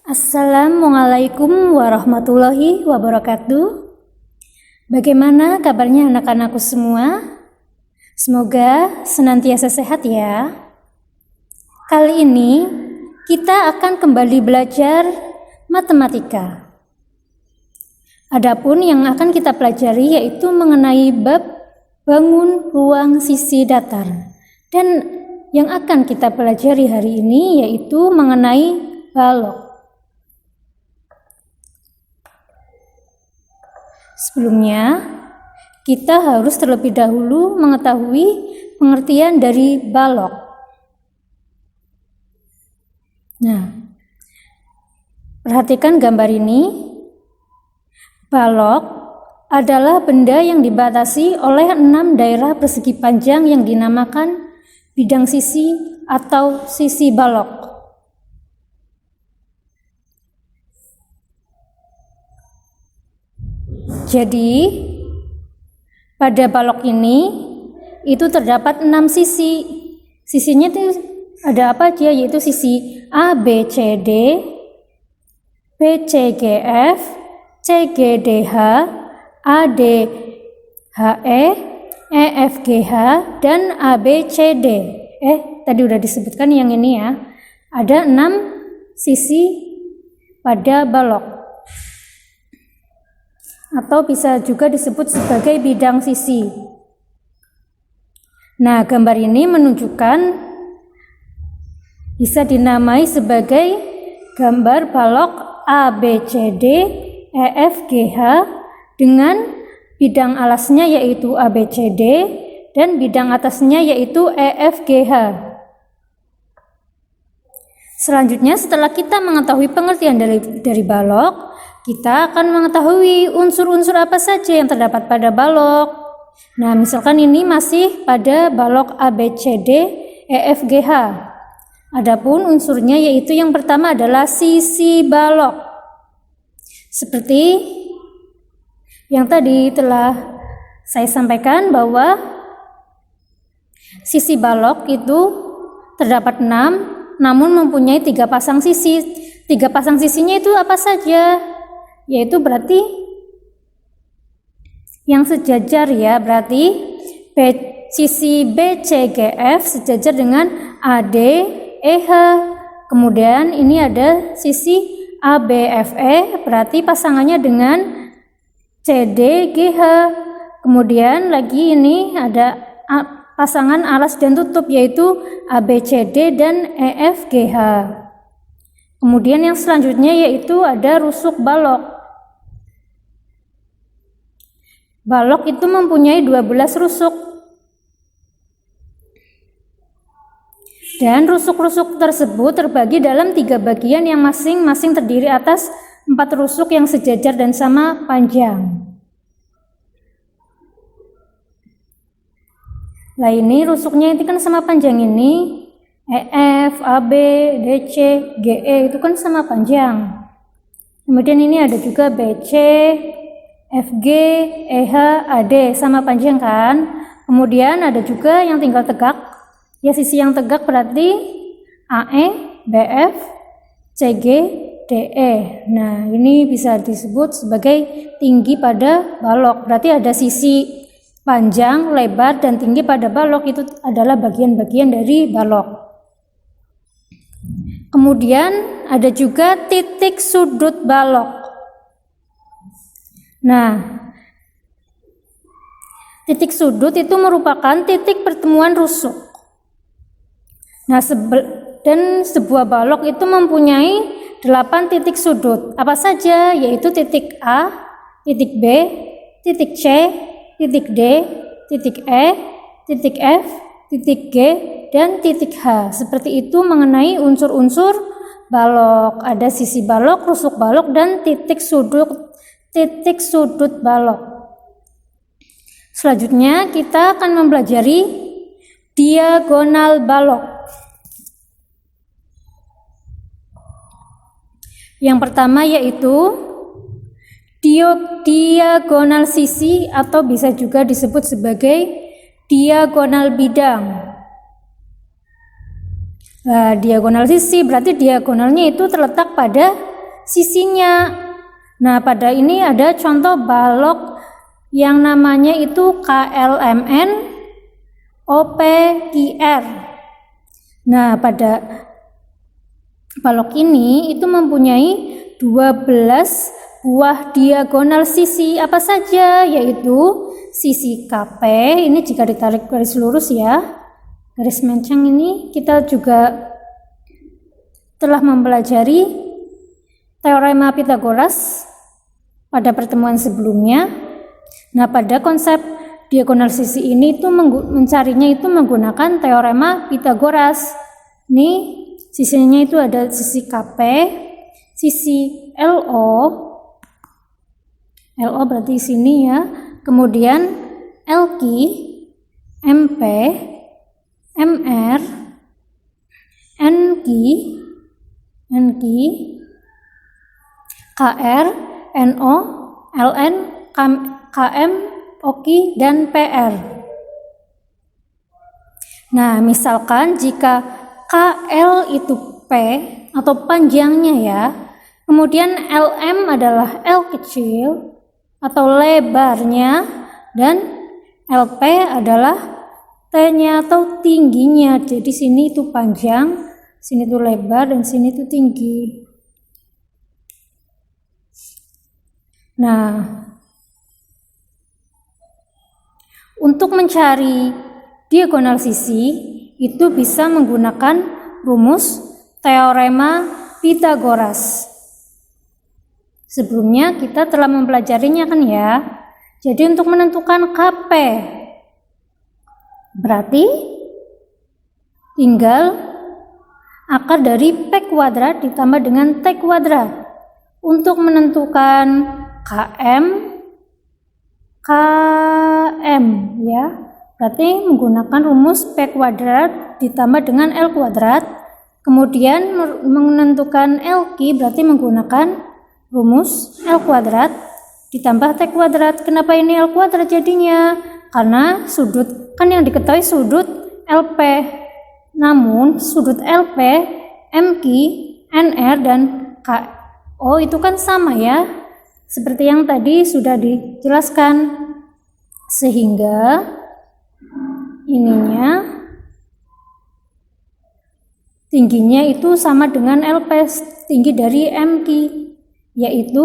Assalamualaikum warahmatullahi wabarakatuh. Bagaimana kabarnya anak-anakku semua? Semoga senantiasa sehat ya. Kali ini kita akan kembali belajar matematika. Adapun yang akan kita pelajari yaitu mengenai bab bangun ruang sisi datar. Dan yang akan kita pelajari hari ini yaitu mengenai balok. Sebelumnya, kita harus terlebih dahulu mengetahui pengertian dari balok. Nah, perhatikan gambar ini. Balok adalah benda yang dibatasi oleh 6 daerah persegi panjang yang dinamakan bidang sisi atau sisi balok. Jadi, pada balok ini itu terdapat 6 sisi. Sisinya itu ada apa aja, yaitu sisi A, B, C, D, B, C, G, F, C, G, D, H, A, D, H, E, F, G, H, dan A, B, C, D. Tadi udah disebutkan yang ini ya. Ada 6 sisi pada balok. Atau bisa juga disebut sebagai bidang sisi. Nah, gambar ini menunjukkan bisa dinamai sebagai gambar balok A, B, C, D, E, F, G, H dengan bidang alasnya yaitu A, B, C, D dan bidang atasnya yaitu E, F, G, H. Selanjutnya, setelah kita mengetahui pengertian dari balok, kita akan mengetahui unsur-unsur apa saja yang terdapat pada balok. Nah, misalkan ini masih pada balok A, B, C, D, E, F, G, H. Adapun unsurnya yaitu yang pertama adalah sisi balok. Seperti yang tadi telah saya sampaikan bahwa sisi balok itu terdapat 6, namun mempunyai 3 pasang sisi. 3 pasang sisinya itu apa saja? Yaitu berarti yang sejajar ya, berarti sisi B, C, G, F sejajar dengan AD, EH. Kemudian ini ada sisi AB, FE, berarti pasangannya dengan CD, GH. Kemudian lagi ini ada pasangan alas dan tutup yaitu ABCD dan EFGH. Kemudian yang selanjutnya yaitu ada rusuk balok. Balok itu mempunyai 12 rusuk. Dan rusuk-rusuk tersebut terbagi dalam 3 bagian yang masing-masing terdiri atas 4 rusuk yang sejajar dan sama panjang. Nah, ini rusuknya itu kan sama panjang ini. EF, AB, DC, GE itu kan sama panjang. Kemudian ini ada juga BC, FG, EH, AD sama panjang kan. Kemudian ada juga yang tinggal tegak. Ya, sisi yang tegak berarti AE, BF, CG, DE. Nah, ini bisa disebut sebagai tinggi pada balok. Berarti ada sisi panjang, lebar, dan tinggi pada balok itu adalah bagian-bagian dari balok. Kemudian ada juga titik sudut balok. Nah, titik sudut itu merupakan titik pertemuan rusuk. Nah, dan sebuah balok itu mempunyai 8 titik sudut. Apa saja? Yaitu titik A, titik B, titik C, titik D, titik E, titik F, titik G, dan titik H. Seperti itu mengenai unsur-unsur balok. Ada sisi balok, rusuk balok, dan titik sudut balok. Selanjutnya kita akan mempelajari diagonal balok. Yang pertama yaitu diagonal sisi atau bisa juga disebut sebagai diagonal bidang. Diagonal sisi berarti diagonalnya itu terletak pada sisinya. Nah, pada ini ada contoh balok yang namanya itu KLMN OPQR. Nah, pada balok ini itu mempunyai 12 buah diagonal sisi apa saja, yaitu sisi KP, ini jika ditarik garis lurus ya, garis menceng ini kita juga telah mempelajari teorema Pythagoras pada pertemuan sebelumnya. Nah, pada konsep diagonal sisi ini itu mencarinya itu menggunakan teorema Pythagoras. Nih, sisinya itu ada sisi KP, sisi LO berarti sini ya. Kemudian LQ, MP, MR, NQ, KR, NO, LN, KM, OQ, dan PR. Nah, misalkan jika KL itu P atau panjangnya ya, kemudian LM adalah L kecil atau lebarnya, dan LP adalah T-nya atau tingginya. Jadi sini itu panjang, sini itu lebar, dan sini itu tinggi. Nah, untuk mencari diagonal sisi itu bisa menggunakan rumus teorema Pythagoras. Sebelumnya kita telah mempelajarinya kan ya. Jadi untuk menentukan KP berarti tinggal akar dari P kuadrat ditambah dengan T kuadrat. Untuk menentukan KM ya, berarti menggunakan rumus P kuadrat ditambah dengan L kuadrat. Kemudian menentukan LQ berarti menggunakan rumus L kuadrat ditambah T kuadrat. Kenapa ini L kuadrat jadinya? Karena sudut, kan yang diketahui sudut LP. Namun sudut LP, MQ, NR, dan KO itu kan sama ya, seperti yang tadi sudah dijelaskan. Sehingga ininya tingginya itu sama dengan LP, tinggi dari MQ, yaitu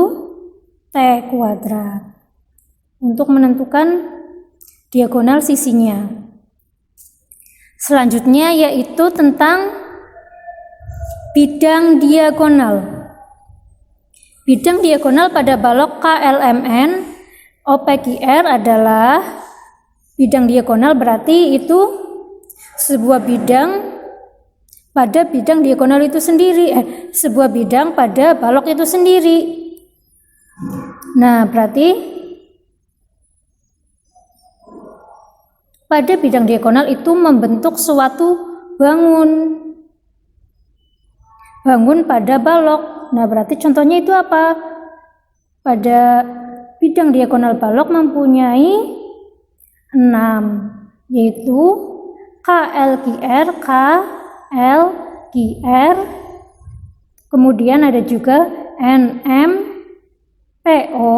T kuadrat. Untuk menentukan diagonal sisinya. Selanjutnya yaitu tentang bidang diagonal. Bidang diagonal pada balok KLMN OPQR adalah bidang diagonal, berarti itu sebuah bidang pada bidang diagonal itu sendiri, sebuah bidang pada balok itu sendiri. Nah, berarti pada bidang diagonal itu membentuk suatu bangun pada balok. Nah, berarti contohnya itu apa? Pada bidang diagonal balok mempunyai 6, yaitu KLQR, KLQR, kemudian ada juga NM, PO,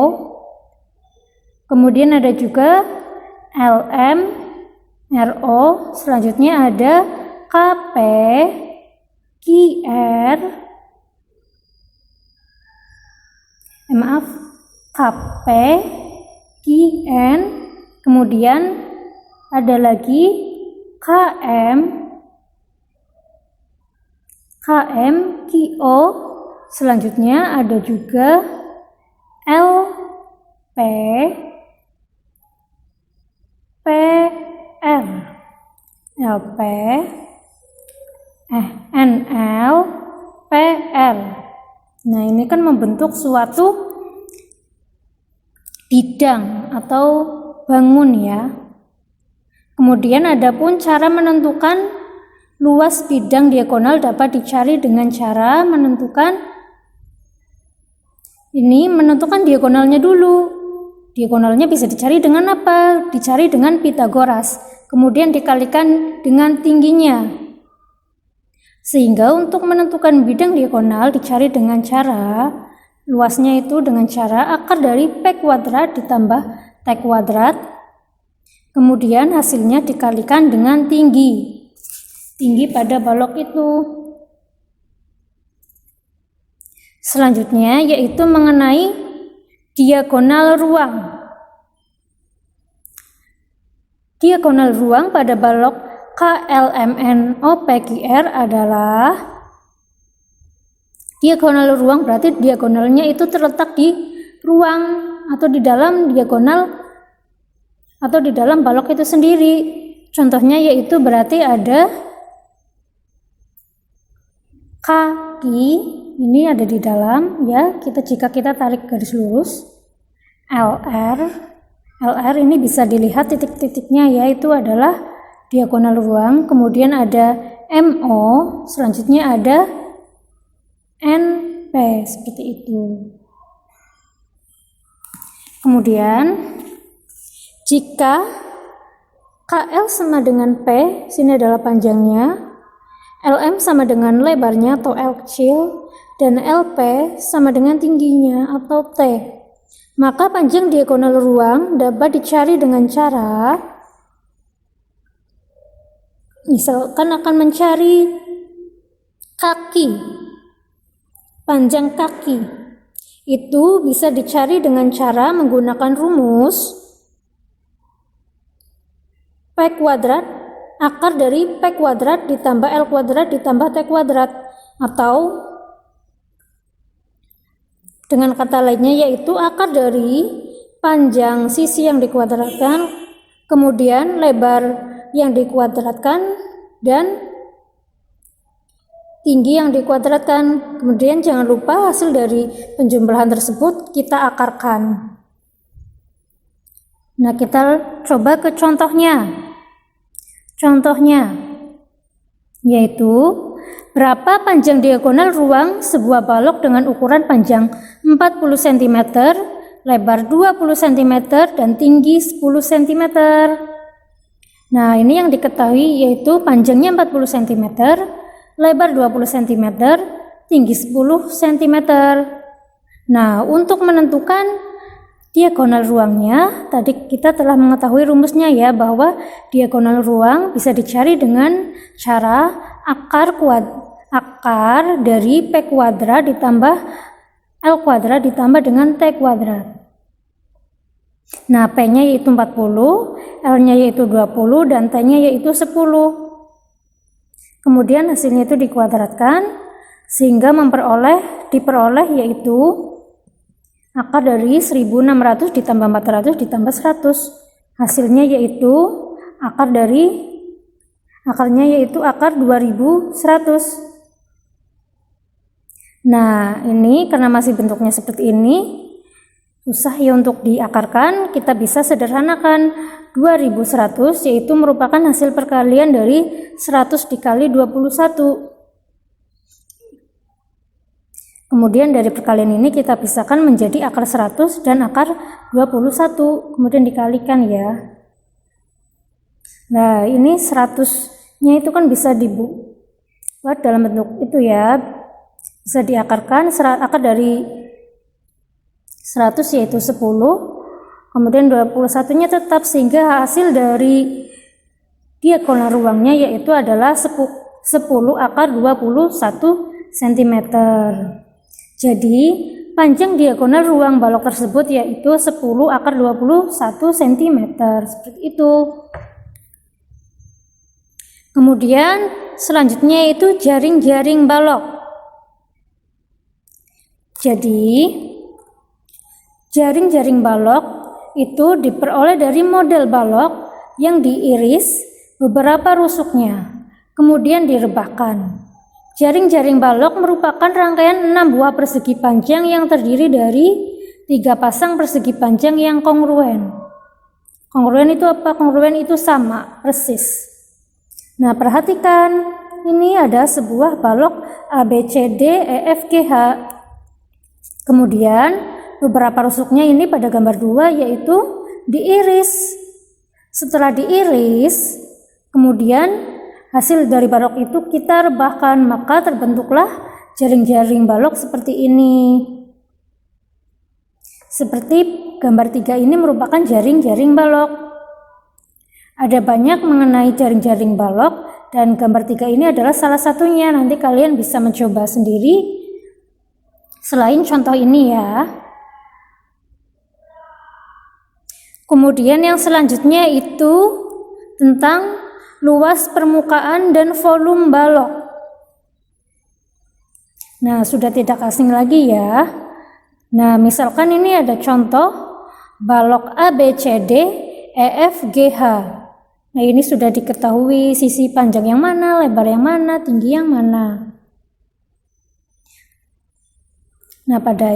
kemudian ada juga LM, RO, selanjutnya ada KP, QR, KP, KN, kemudian ada lagi KM, KO, selanjutnya ada juga LP, PR, LP, NL, PR. Nah, ini kan membentuk suatu bidang atau bangun ya. Kemudian ada pun cara menentukan luas bidang diagonal dapat dicari dengan cara menentukan diagonalnya dulu. Diagonalnya bisa dicari dengan apa? Dicari dengan Pythagoras. Kemudian dikalikan dengan tingginya. Sehingga untuk menentukan bidang diagonal dicari dengan cara luasnya itu dengan cara akar dari P kuadrat ditambah T kuadrat. Kemudian hasilnya dikalikan dengan tinggi pada balok itu. Selanjutnya yaitu mengenai diagonal ruang. Diagonal ruang pada balok KLMNOPQR adalah diagonal ruang, berarti diagonalnya itu terletak di ruang atau di dalam diagonal atau di dalam balok itu sendiri. Contohnya yaitu berarti ada kaki, ini ada di dalam ya. Jika kita tarik garis lurus LR ini bisa dilihat titik-titiknya, yaitu adalah diagonal ruang. Kemudian ada MO, selanjutnya ada NP, seperti itu. Kemudian jika KL sama dengan P, sini adalah panjangnya, LM sama dengan lebarnya atau L kecil, dan LP sama dengan tingginya atau T, maka panjang diagonal ruang dapat dicari dengan cara, misalkan akan mencari kaki, panjang kaki itu bisa dicari dengan cara menggunakan rumus P kuadrat akar dari P kuadrat ditambah L kuadrat ditambah T kuadrat, atau dengan kata lainnya yaitu akar dari panjang sisi yang dikuadratkan, kemudian lebar yang dikuadratkan, dan tinggi yang dikuadratkan. Kemudian jangan lupa hasil dari penjumlahan tersebut kita akarkan. Nah, kita coba ke contohnya. Contohnya yaitu berapa panjang diagonal ruang sebuah balok dengan ukuran panjang 40 cm, lebar 20 cm, dan tinggi 10 cm. Nah, ini yang diketahui yaitu panjangnya 40 cm, lebar 20 cm, tinggi 10 cm. Nah, untuk menentukan diagonal ruangnya, tadi kita telah mengetahui rumusnya ya, bahwa diagonal ruang bisa dicari dengan cara akar dari P kuadrat ditambah L kuadrat ditambah dengan T kuadrat. Nah, P-nya yaitu 40, L-nya yaitu 20, dan T-nya yaitu 10. Kemudian hasilnya itu dikuadratkan sehingga diperoleh yaitu akar dari 1600 ditambah 400 ditambah 100. Hasilnya yaitu akarnya yaitu akar 2100. Nah, ini karena masih bentuknya seperti ini, susah ya untuk diakarkan. Kita bisa sederhanakan 2100 yaitu merupakan hasil perkalian dari 100 dikali 21. Kemudian dari perkalian ini kita pisahkan menjadi akar 100 dan akar 21, kemudian dikalikan ya. Nah, ini 100-nya itu kan bisa dibuat dalam bentuk itu ya. Bisa diakarkan, akar dari 100 yaitu 10, kemudian 21-nya tetap, sehingga hasil dari diagonal ruangnya yaitu adalah 10 akar 21 cm. Jadi panjang diagonal ruang balok tersebut yaitu 10 akar 21 cm, seperti itu. Kemudian selanjutnya itu jaring-jaring balok. Jadi jaring-jaring balok itu diperoleh dari model balok yang diiris beberapa rusuknya, kemudian direbahkan. Jaring-jaring balok merupakan rangkaian 6 buah persegi panjang yang terdiri dari 3 pasang persegi panjang yang kongruen. Kongruen itu apa? Kongruen itu sama, persis. Nah, perhatikan, ini ada sebuah balok ABCDEFGH. Kemudian beberapa rusuknya ini pada gambar 2 yaitu diiris. Setelah diiris, kemudian hasil dari balok itu kita rebahkan, maka terbentuklah jaring-jaring balok seperti ini. Seperti gambar 3 ini merupakan jaring-jaring balok. Ada banyak mengenai jaring-jaring balok dan gambar 3 ini adalah salah satunya. Nanti kalian bisa mencoba sendiri selain contoh ini ya. Kemudian yang selanjutnya itu tentang luas permukaan dan volume balok. Nah, sudah tidak asing lagi ya. Nah, misalkan ini ada contoh balok A, B, C, D, E, F, G, H. Nah, ini sudah diketahui sisi panjang yang mana, lebar yang mana, tinggi yang mana. Nah, pada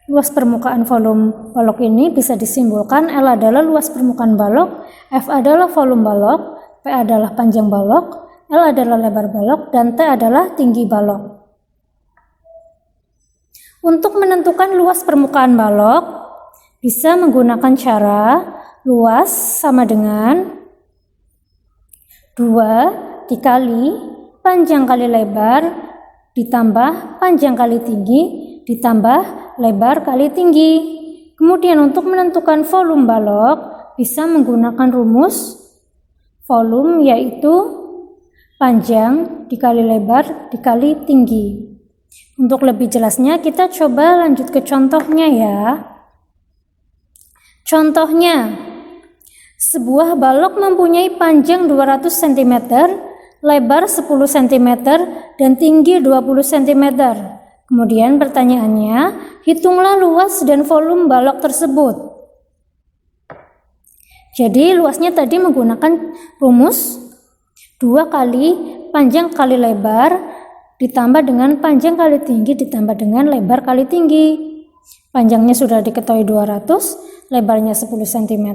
luas permukaan volume balok ini bisa disimpulkan L adalah luas permukaan balok, F adalah volume balok, P adalah panjang balok, L adalah lebar balok, dan T adalah tinggi balok. Untuk menentukan luas permukaan balok, bisa menggunakan cara luas sama dengan 2 dikali panjang kali lebar ditambah panjang kali tinggi ditambah lebar kali tinggi. Kemudian untuk menentukan volume balok, bisa menggunakan rumus volume, yaitu panjang dikali lebar dikali tinggi. Untuk lebih jelasnya kita coba lanjut ke contohnya ya. Contohnya, sebuah balok mempunyai panjang 200 cm, lebar 10 cm, dan tinggi 20 cm. Kemudian pertanyaannya, hitunglah luas dan volume balok tersebut. Jadi luasnya tadi menggunakan rumus 2 kali panjang kali lebar ditambah dengan panjang kali tinggi ditambah dengan lebar kali tinggi. Panjangnya sudah diketahui 200, lebarnya 10 cm,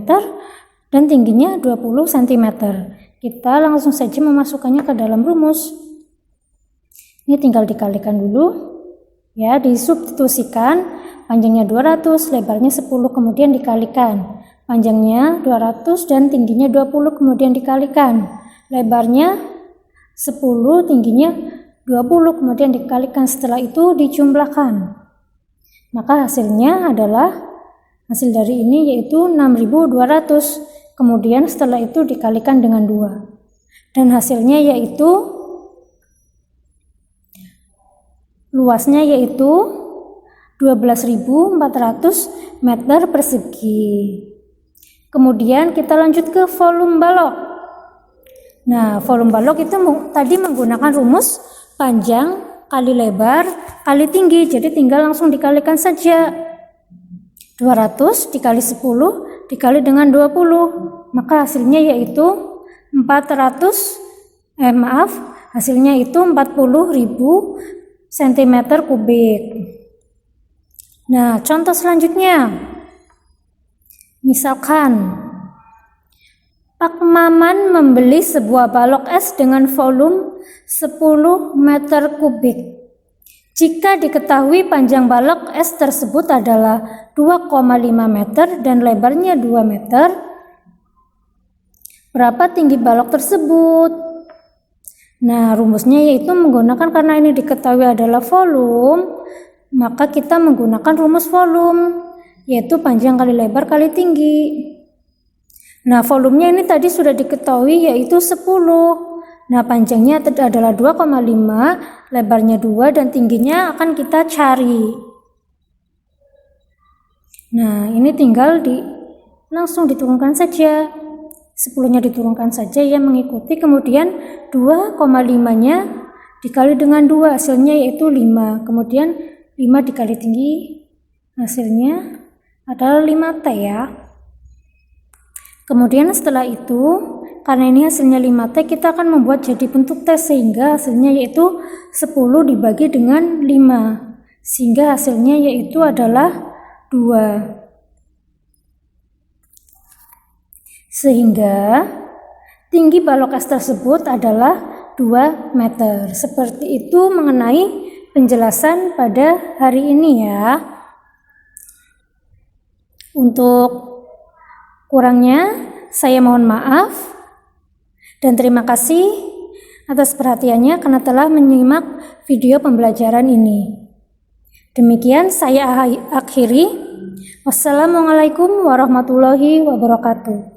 dan tingginya 20 cm. Kita langsung saja memasukkannya ke dalam rumus. Ini tinggal dikalikan dulu. Ya, disubstitusikan, panjangnya 200, lebarnya 10, kemudian dikalikan. Panjangnya 200 dan tingginya 20, kemudian dikalikan. Lebarnya 10, tingginya 20, kemudian dikalikan. Setelah itu dijumlahkan. Maka hasilnya adalah, hasil dari ini yaitu 6.200. Kemudian setelah itu dikalikan dengan 2. Dan hasilnya yaitu, luasnya yaitu 12.400 meter persegi. Kemudian kita lanjut ke volume balok. Nah, volume balok itu tadi menggunakan rumus panjang kali lebar kali tinggi. Jadi tinggal langsung dikalikan saja. 200 dikali 10 dikali dengan 20. Maka hasilnya yaitu hasilnya itu 40.000 cm kubik. Nah, contoh selanjutnya. Misalkan Pak Maman membeli sebuah balok es dengan volume 10 meter kubik. Jika diketahui panjang balok es tersebut adalah 2,5 meter dan lebarnya 2 meter, berapa tinggi balok tersebut? Nah, rumusnya yaitu menggunakan, karena ini diketahui adalah volume, maka kita menggunakan rumus volume, yaitu panjang kali lebar kali tinggi. Nah, volumenya ini tadi sudah diketahui yaitu 10. Nah, panjangnya adalah 2,5, lebarnya 2, dan tingginya akan kita cari. Nah, ini tinggal langsung diturunkan saja. 10-nya diturunkan saja ya, mengikuti. Kemudian 2,5-nya dikali dengan 2, hasilnya yaitu 5. Kemudian 5 dikali tinggi, hasilnya adalah 5T ya. Kemudian setelah itu, karena ini hasilnya 5T, kita akan membuat jadi bentuk T, sehingga hasilnya yaitu 10 dibagi dengan 5, sehingga hasilnya yaitu adalah 2. Sehingga tinggi balok es tersebut adalah 2 meter. Seperti itu mengenai penjelasan pada hari ini ya. Untuk kurangnya saya mohon maaf dan terima kasih atas perhatiannya karena telah menyimak video pembelajaran ini. Demikian saya akhiri. Wassalamualaikum warahmatullahi wabarakatuh.